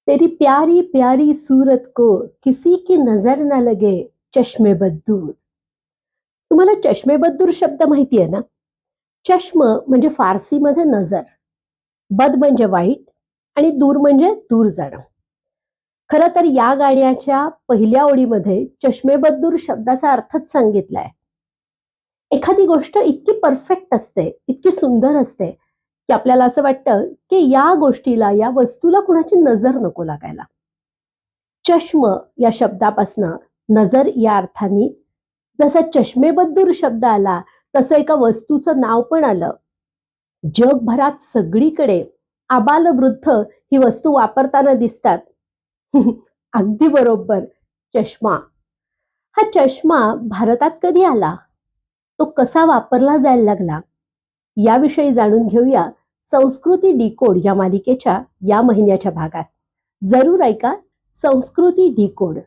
तेरी प्यारी प्यारी सूरत को किसी की नजर न लगे चष्मे बद्दूर. तुम्हाला चष्मे बद्दूर शब्द माहिती आहे ना? चष्म म्हणजे फारसीमध्ये नजर, बद म्हणजे वाईट आणि दूर म्हणजे दूर जाणं. खरं तर या गाण्याच्या पहिल्या ओळीमध्ये चष्मेबद्दूर शब्दाचा अर्थच सांगितलाय. एखादी गोष्ट इतकी परफेक्ट असते, इतकी सुंदर असते, की आपल्याला असं वाटतं, की या गोष्टीला, या वस्तूला कुणाची नजर नको लागायला. चष्म या शब्दापासनं नजर या अर्थाने जसा चष्मेबद्दूर शब्द आला, तसं एका वस्तूचं नाव पण आलं. जगभरात सगळीकडे आबालवृद्ध ही वस्तू वापरताना दिसतात. अगदी बरोबर, चष्मा. हा चष्मा भारतात कधी आला? तो कसा वापरला जायला लागला? याविषयी जाणून घेऊया संस्कृती डिकोड या मालिकेच्या या महिन्याच्या भागात. जरूर ऐका संस्कृती डिकोड.